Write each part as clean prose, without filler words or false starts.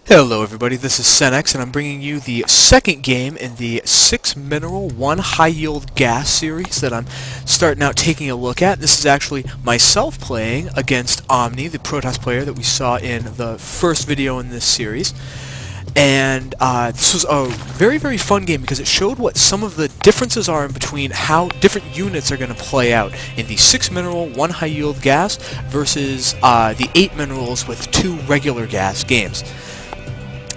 Hello everybody, this is Senex and I'm bringing you the second game in the 6 mineral 1 high yield gas series that I'm starting out taking a look at. This is actually myself playing against Omne, the Protoss player that we saw in the first video in this series. And this was a very fun game because it showed what some of the differences are in between how different units are going to play out in the 6 mineral 1 high yield gas versus the 8 minerals with 2 regular gas games.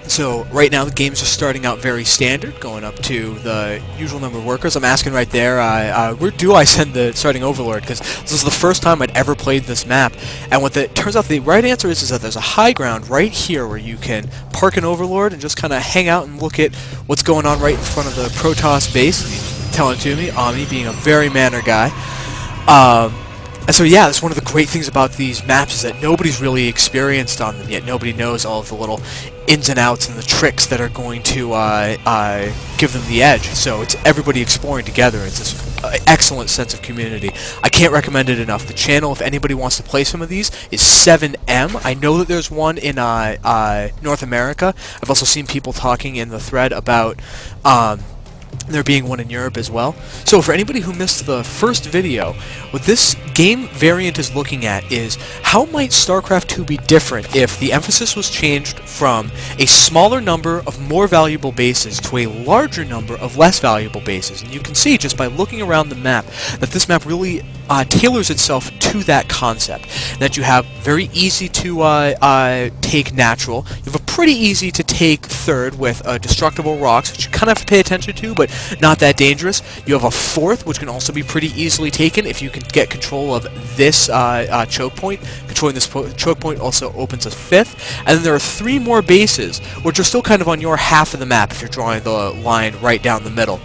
So right now the games are starting out very standard, going up to the usual number of workers. I'm asking right there, where do I send the starting overlord? Because this is the first time I'd ever played this map. And what it turns out the right answer is that there's a high ground right here where you can park an overlord and just kind of hang out and look at what's going on right in front of the Protoss base. He's telling it to me, Omni being a very manner guy. And so yeah, that's one of the great things about these maps is that nobody's really experienced on them yet. Nobody knows all of the little ins and outs and the tricks that are going to give them the edge. So it's everybody exploring together. It's this excellent sense of community. I can't recommend it enough. The channel, if anybody wants to play some of these, is 7m. I know that there's one in North America. I've also seen people talking in the thread about there being one in Europe as well. So for anybody who missed the first video, what this game variant is looking at is how might StarCraft 2 be different if the emphasis was changed from a smaller number of more valuable bases to a larger number of less valuable bases. And you can see just by looking around the map that this map really tailors itself to that concept. That you have very easy to take natural. You have a pretty easy to take third with destructible rocks, which you kind of have to pay attention to, but not that dangerous. You have a fourth, which can also be pretty easily taken if you can get control of this choke point. Controlling this choke point also opens a fifth. And then there are 3 more bases, which are still kind of on your half of the map if you're drawing the line right down the middle.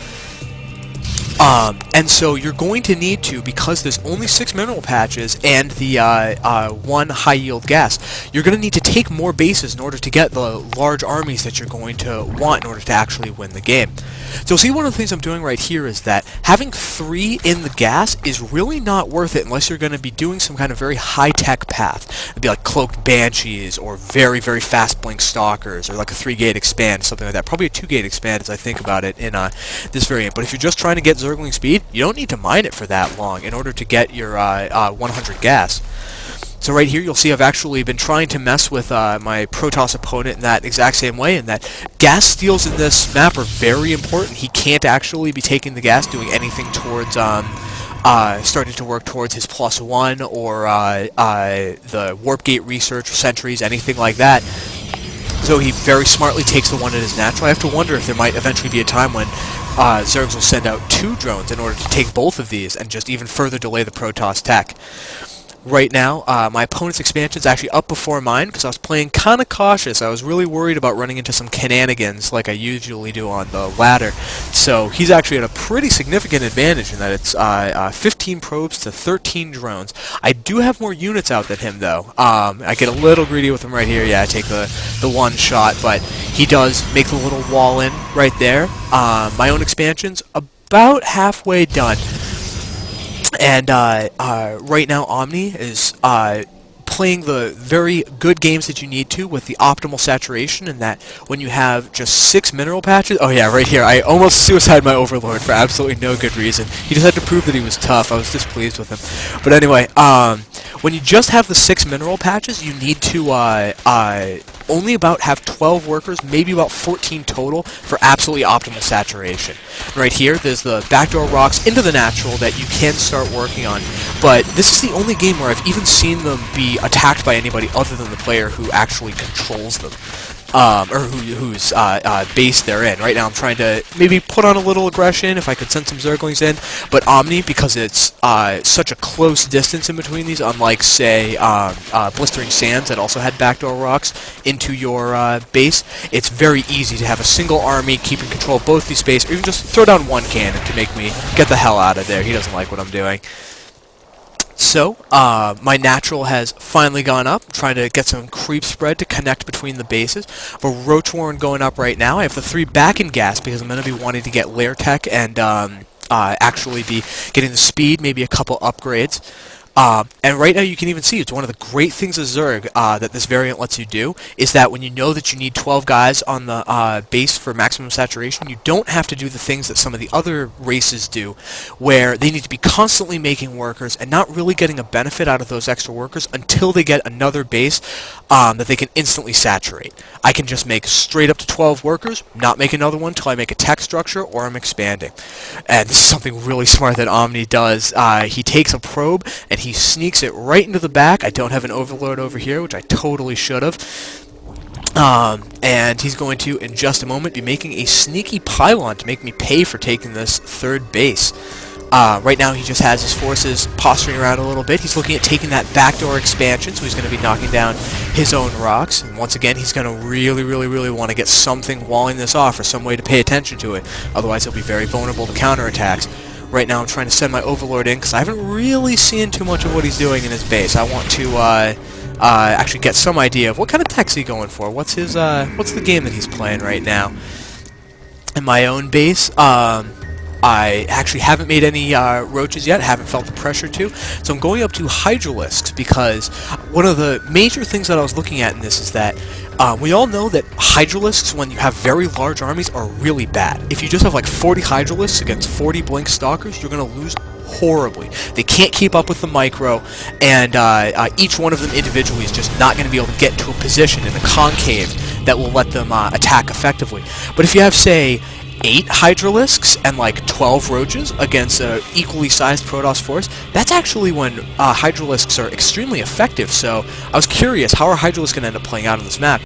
And so you're going to need to, because there's only 6 mineral patches and the 1 high yield gas, you're going to need to take more bases in order to get the large armies that you're going to want in order to actually win the game. So see, one of the things I'm doing right here is that having 3 in the gas is really not worth it unless you're going to be doing some kind of very high-tech path. It'd be like cloaked banshees or very fast blink stalkers or like a 3-gate expand, something like that. Probably a 2-gate expand as I think about it in this variant. But if you're just trying to get Zergling speed, you don't need to mine it for that long in order to get your 100 gas. So right here you'll see I've actually been trying to mess with my Protoss opponent in that exact same way, and that gas steals in this map are very important. He can't actually be taking the gas, doing anything towards starting to work towards his +1 or the warp gate research or sentries, anything like that. So he very smartly takes the one that is natural. I have to wonder if there might eventually be a time when Zergs will send out 2 drones in order to take both of these and just even further delay the Protoss tech. Right now, my opponent's expansion is actually up before mine because I was playing kind of cautious. I was really worried about running into some shenanigans like I usually do on the ladder. So he's actually at a pretty significant advantage in that it's 15 probes to 13 drones. I do have more units out than him though. I get a little greedy with him right here. Yeah, I take the one shot, but he does make the little wall in right there. My own expansion's about halfway done. And right now Omni is playing the very good games that you need to with the optimal saturation, and that when you have just 6 mineral patches... Oh yeah, right here, I almost suicide my Overlord for absolutely no good reason. He just had to prove that he was tough. I was displeased with him. But anyway, when you just have the 6 mineral patches, you need to only about have 12 workers, maybe about 14 total, for absolutely optimal saturation. Right here, there's the backdoor rocks into the natural that you can start working on, but this is the only game where I've even seen them be attacked by anybody other than the player who actually controls them. Or whose base they're in. Right now I'm trying to maybe put on a little aggression if I could send some Zerglings in, but Omni, because it's such a close distance in between these, unlike, say, Blistering Sands that also had backdoor rocks into your base, it's very easy to have a single army keeping control of both these bases, or even just throw down one cannon to make me get the hell out of there. He doesn't like what I'm doing. So, my natural has finally gone up. I'm trying to get some creep spread to connect between the bases. I have a Roach Warren going up right now. I have the 3 back in gas because I'm going to be wanting to get lair tech and actually be getting the speed, maybe a couple upgrades. And right now you can even see it's one of the great things of Zerg that this variant lets you do, is that when you know that you need 12 guys on the base for maximum saturation, you don't have to do the things that some of the other races do, where they need to be constantly making workers and not really getting a benefit out of those extra workers until they get another base that they can instantly saturate. I can just make straight up to 12 workers, not make another one until I make a tech structure or I'm expanding. And this is something really smart that Omne does. He takes a probe and he sneaks it right into the back. I don't have an overload over here, which I totally should have. And he's going to, in just a moment, be making a sneaky pylon to make me pay for taking this third base. Right now he just has his forces posturing around a little bit. He's looking at taking that backdoor expansion, so he's going to be knocking down his own rocks. And once again, he's going to really want to get something walling this off or some way to pay attention to it. Otherwise, he'll be very vulnerable to counterattacks. Right now I'm trying to send my overlord in because I haven't really seen too much of what he's doing in his base. I want to actually get some idea of what kind of tech's he going for. What's his what's the game that he's playing right now? In my own base, I actually haven't made any roaches yet, haven't felt the pressure to, so I'm going up to hydralisks because one of the major things that I was looking at in this is that we all know that hydralisks, when you have very large armies, are really bad. If you just have like 40 hydralisks against 40 blink stalkers, you're going to lose horribly. They can't keep up with the micro, and each one of them individually is just not going to be able to get into a position in the concave that will let them attack effectively. But if you have, say, 8 hydralisks and like 12 roaches against an equally sized Protoss force, that's actually when hydralisks are extremely effective. So I was curious, how are hydralisks going to end up playing out on this map?